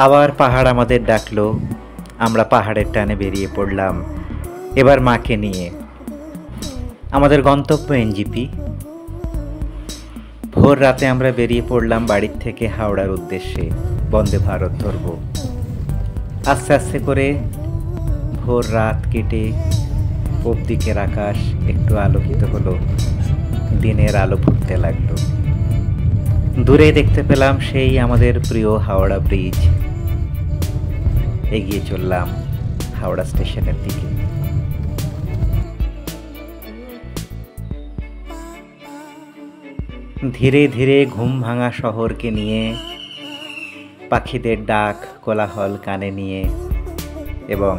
আবার পাহাড় আমাদের ডাকলো। আমরা পাহাড়ের টানে বেরিয়ে পড়লাম, এবার মাকে নিয়ে। আমাদের গন্তব্য এনজিপি। ভোর রাতে আমরা বেরিয়ে পড়লাম বাড়ির থেকে হাওড়ার উদ্দেশ্যে, বন্দে ভারত ধরব। আস্তে আস্তে করে ভোর রাত কেটে পূব দিকের আকাশ একটু আলোকিত হলো, দিনের আলো ফুটতে লাগলো। দূরে দেখতে পেলাম সেই আমাদের প্রিয় হাওড়া ব্রিজ। এগিয়ে চললাম হাওড়া স্টেশনের দিকে। ধীরে ধীরে ঘুম ভাঙা শহরকে নিয়ে, পাখিদের ডাক কোলাহল কানে নিয়ে এবং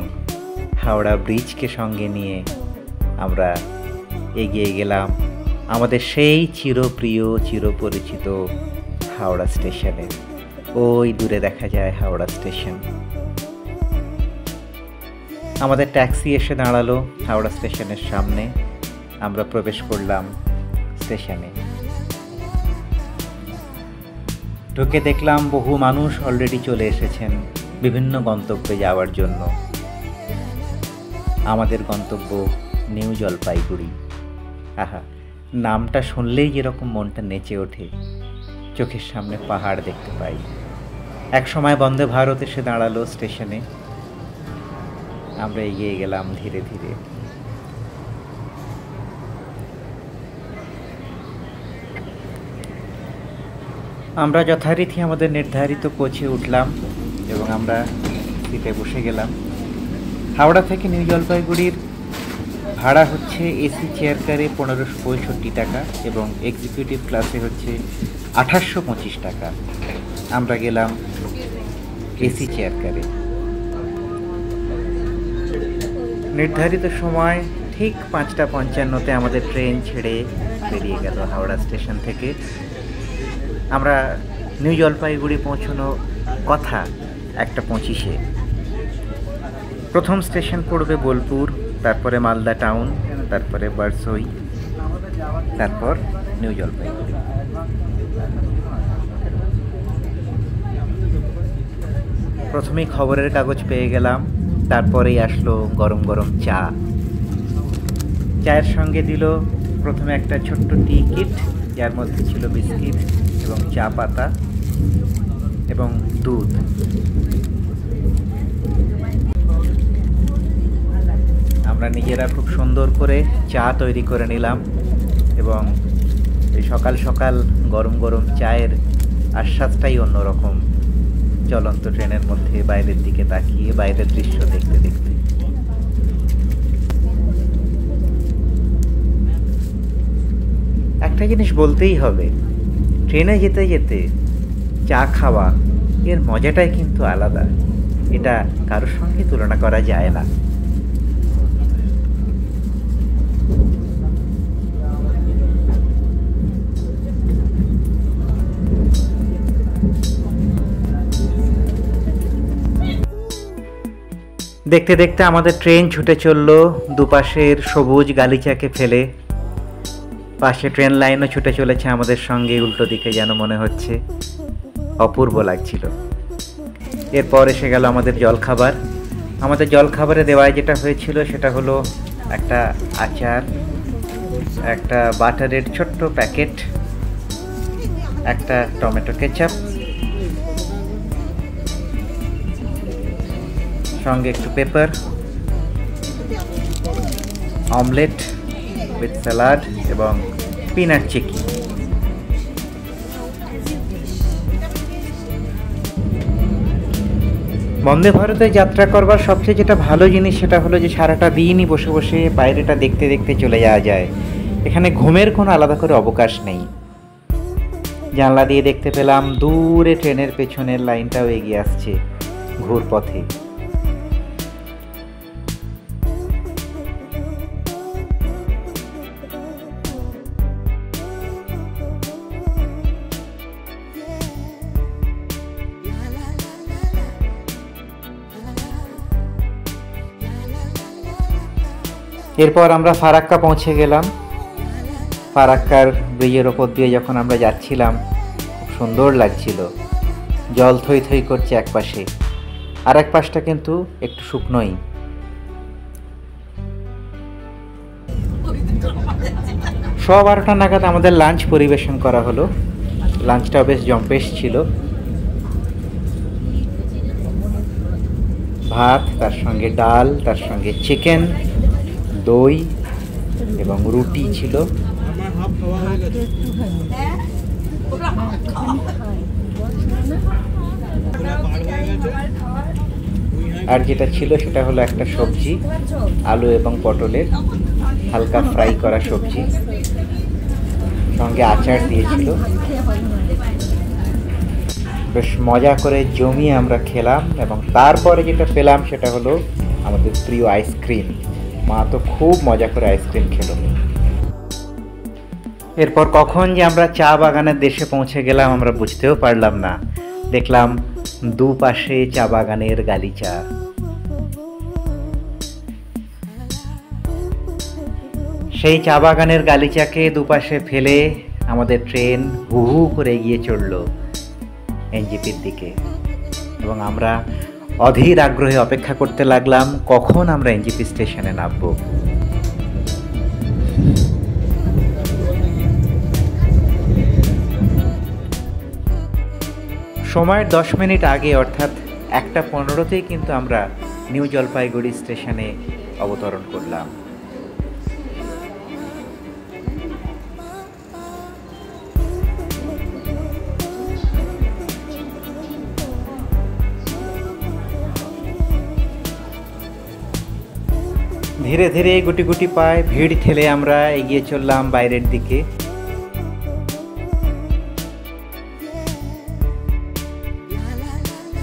হাওড়া ব্রিজকে সঙ্গে নিয়ে আমরা এগিয়ে গেলাম আমাদের সেই চিরপ্রিয় চিরপরিচিত হাওড়া স্টেশনে। ওই দূরে দেখা যায় হাওড়া স্টেশন। আমাদের ট্যাক্সি এসে দাঁড়ালো হাওড়া স্টেশনের সামনে। আমরা প্রবেশ করলাম স্টেশনে। ঢুকে দেখলাম বহু মানুষ অলরেডি চলে এসেছেন বিভিন্ন গন্তব্যে যাওয়ার জন্য। আমাদের গন্তব্য নিউ জলপাইগুড়ি। আহা, নামটা শুনলেই যেরকম মনটা নেচে ওঠে, চোখের সামনে পাহাড় দেখতে পাই। এক সময় বন্দে ভারত এসে দাঁড়ালো স্টেশনে। আমরা এগিয়ে গেলাম ধীরে ধীরে। আমরা যথারীতি আমাদের নির্ধারিত কোচে উঠলাম এবং আমরা সিটে বসে গেলাম। হাওড়া থেকে নিউ জলপাইগুড়ির ভাড়া হচ্ছে এসি চেয়ার কারে 1565 টাকা এবং এক্সিকিউটিভ ক্লাসে হচ্ছে 2825 টাকা। আমরা গেলাম এসি চেয়ার কারে। নির্ধারিত সময় ঠিক 5:55-তে আমাদের ট্রেন ছেড়ে বেরিয়ে গেল হাওড়া স্টেশন থেকে। আমরা নিউ জলপাইগুড়ি পৌঁছানো কথা 1:25-এ। প্রথম স্টেশন পড়বে বোলপুর, তারপরে মালদা টাউন, তারপরে বারসই, তারপর নিউ জলপাইগুড়ি। প্রথমেই খবরের কাগজ পেয়ে গেলাম, তারপরেই আসলো গরম গরম চা। চায়ের সঙ্গে দিল প্রথমে একটা ছোট্ট টি কিট, যার মধ্যে ছিল বিস্কিট এবং চা পাতা এবং দুধ। আমরা নিজেরা খুব সুন্দর করে চা তৈরি করে নিলাম এবং এই সকাল সকাল গরম গরম চায়ের আস্বাদটাই অন্যরকম, চলন্ত ট্রেনের মধ্যে বাইরের দিকে তাকিয়ে বাইরের দৃশ্য দেখতে দেখতে। একটা জিনিস বলতেই হবে, ট্রেনে যেতে যেতে চা খাওয়া এর মজাটাই কিন্তু আলাদা। এটা কারোর সঙ্গে তুলনা করা যায় না। দেখতে দেখতে আমাদের ট্রেন ছুটে চলল দুপাশের সবুজ গালিচাকে ফেলে। পাশে ট্রেন লাইনও ছুটে চলেছে আমাদের সঙ্গে উল্টো দিকে, যেন মনে হচ্ছে। অপূর্ব লাগছিল। এরপর এসে গেল আমাদের জলখাবার। আমাদের জলখাবারে দেওয়ায় যেটা হয়েছিল সেটা হলো একটা আচার, একটা বাটারের ছোট্ট প্যাকেট, একটা টমেটো কেচাপ, সঙ্গে একটু পেপার, অমলেট উইথ স্যালাড এবং পিনাট চিকি। বন্দে ভারতে যাত্রা করবার সবচেয়ে যেটা ভালো জিনিস সেটা হলো যে সারাটা দিনই বসে বসে বাইরেটা দেখতে দেখতে চলে যাওয়া যায়। এখানে ঘুমের কোনো আলাদা করে অবকাশ নেই। জানলা দিয়ে দেখতে পেলাম দূরে ট্রেনের পেছনের লাইনটাও এগিয়ে আসছে ঘুরপথে। এরপর আমরা ফারাক্কা পৌঁছে গেলাম। ফারাক্কার ব্রিজের ওপর দিয়ে যখন আমরা যাচ্ছিলাম খুব সুন্দর লাগছিল। জল থই থই করছে এক পাশে, আর এক পাশটা কিন্তু একটু শুকনোই। সোয়া 12টা নাগাদ আমাদের লাঞ্চ পরিবেশন করা হলো। লাঞ্চটাও বেশ জম্পেশ ছিল। ভাত, তার সঙ্গে ডাল, তার সঙ্গে চিকেন, দই এবং রুটি ছিল। আর যেটা ছিল সেটা হলো একটা সবজি, আলু এবং পটলের হালকা ফ্রাই করা সবজি, সঙ্গে আচার দিয়েছিল। বেশ মজা করে জমিয়ে আমরা খেলাম এবং তারপরে যেটা পেলাম সেটা হলো আমাদের প্রিয় আইসক্রিম। মা তো খুব মজা করে আইসক্রিম খেলো। এরপর কখন যে আমরা চা বাগানের দেশে পৌঁছে গেলাম আমরা বুঝতেও পারলাম না। দেখলাম দুপাশে চা বাগানের গালিচা। সেই চা বাগানের গালিচাকে দুপাশে ফেলে আমাদের ট্রেন হু হু করে এগিয়ে চলল এনজেপির দিকে, এবং আমরা অধীর আগ্রহে অপেক্ষা করতে লাগলাম কখন আমরা এনজেপি স্টেশনে নামব। সময়ের 10 মিনিট আগে অর্থাৎ 1:15তেই কিন্তু আমরা নিউ জলপাইগুড়ি স্টেশনে অবতরণ করলাম। ধীরে ধীরে গুটি গুটি পায়ে ভিড় ঠেলে আমরা এগিয়ে চললাম বাইরের দিকে।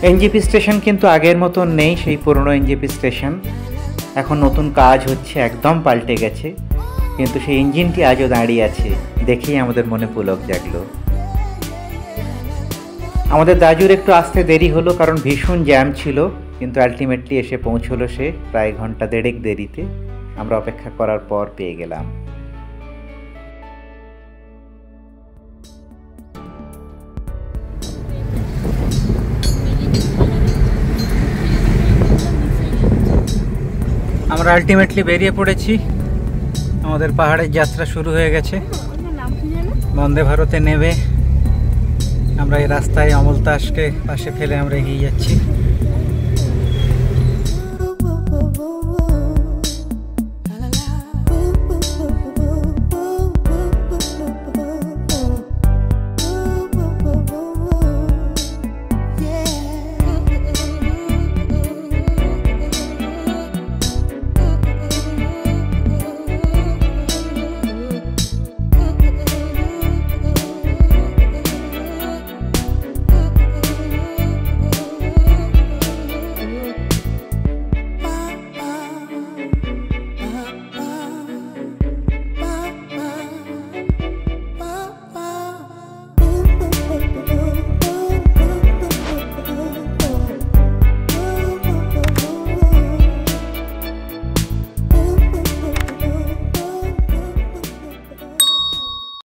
এনজেপি স্টেশন কিন্তু আগের মতো নেই, সেই পুরনো এনজেপি স্টেশন। এখন নতুন কাজ হচ্ছে, একদম পাল্টে গেছে, কিন্তু সেই ইঞ্জিনটি আজও দাঁড়িয়ে আছে। দেখেই আমাদের মনে পুলক জাগলো। আমাদের দাজুর একটু আসতে দেরি হলো কারণ ভীষণ জ্যাম ছিল, কিন্তু আলটিমেটলি এসে পৌঁছলো সে প্রায় ঘন্টা দেড়েক দেরিতে। আমরা অপেক্ষা করার পর পেয়ে গেলাম। আমরা আলটিমেটলি বেরিয়ে পড়েছি। আমাদের পাহাড়ের যাত্রা শুরু হয়ে গেছে। বন্দে ভারতে নেমে আমরা এই রাস্তায় অমলতাসকে পাশে ফেলে আমরা এগিয়ে যাচ্ছি।